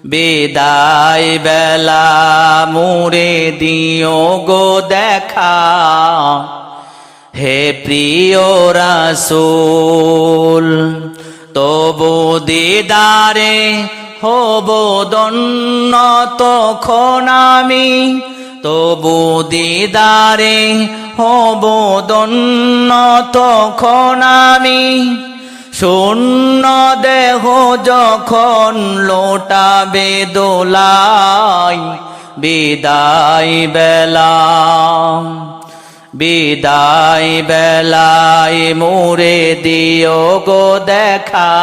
বিদায় বেলা মুরে দিও গো দেখা, হে প্রিয় রাসূল। তবু দিদারে হব ধন্য তখন আমি, তবু দিদারে হব ধন্য তখন আমি। শূন্য দেহ যখন লোটাবে দোলায়, বিদায় বেলা, বিদায় বেলায় মুরে দিও গো দেখা,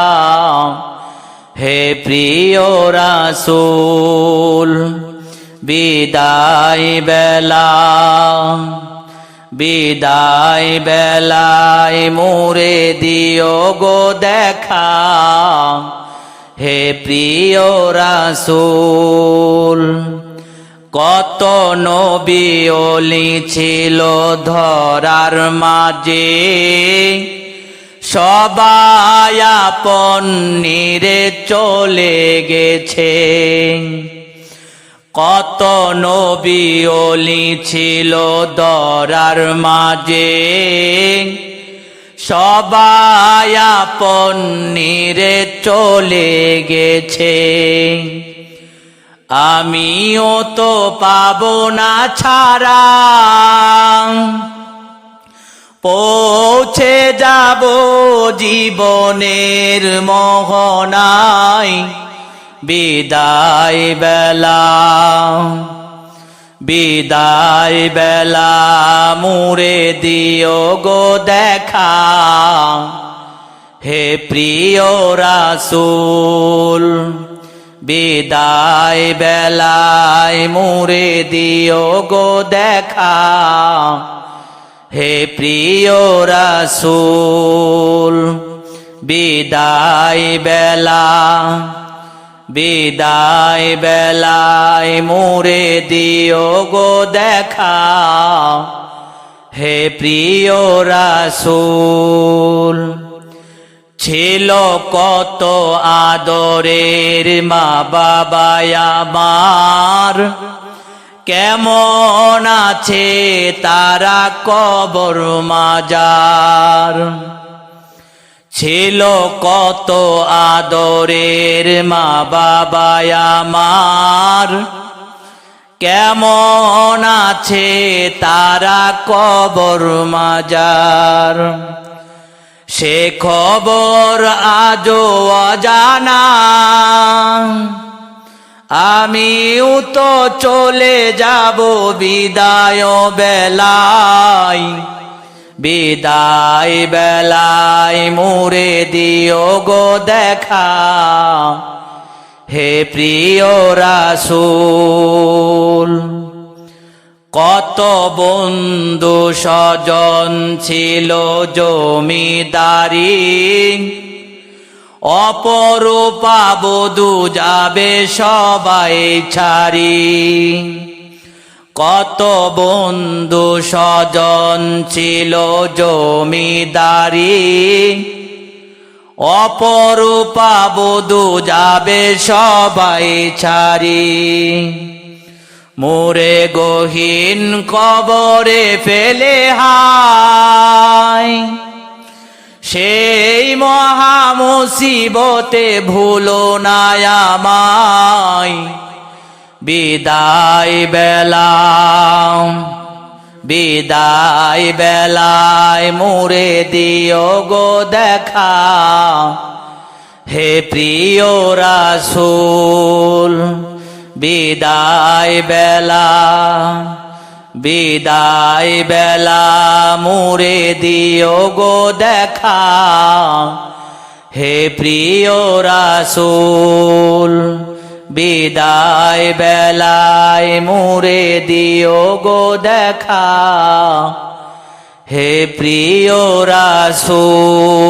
হে প্রিয় রাসূল। বিদায় বেলা, বিদায় বেলায় মুরে দিও গো দেখা, হে প্রিয় রাসূল। কত নবী ওলি ছিল ধরার মাঝে, সবাই আপন নিরে চলে গেছে। কত নবী ওলি ছিল ধরার মাঝে, সবাই আপন নিরে চলে গেছে। আমিও তো পাবো না ছাড়া, পৌঁছে যাব জীবনের মোহনায়। বিদায় বেলা, বিদায় বেলা মুরে দিও গো দেখা, হে প্রিয় রাসূল। বিদায় বেলায় মুরে দিও গো দেখা, হে প্রিয় রাসূল। বিদায় বেলা, বিদায় বেলায় মুরে দিও গো দেখা, হে প্রিয় রাসূল। ছিল কত আদরের মা বাবা আমার, কেমন আছে তারা কবর মাজার। ছিল কত আদরের মা বাবা আমার, কেমন আছে তারা কবর মাজার। সে খবর আজও অজানা, আমিও তো চলে যাব বিদায় বেলায়। বিদায় বেলায় মুরে দিও গো দেখা, হে প্রিয় রাসূল। কত বন্ধু স্বজন ছিল জমিদারি, অপরূপা বধূ যাবে সবাই ছাড়ি। কত বন্ধু স্বজন ছিল জমিদারি, অপরূপা বধূ যাবে সবাই ছাড়ি। মুরে গহীন কবরে ফেলে হায়, সেই মহা মুসিবতে ভুলো না আমায়। বিদায় বেলা, বিদায় বেলায় মুরে দিও গো দেখা, হে প্রিয় রাসূল। বিদায় বেলা, বিদায় বেলা মুরে দিও গো দেখা, হে প্রিয় রাসূল। বিদায় বেলায় মুরে দিও গো দেখা, হে প্রিয় রাসূল।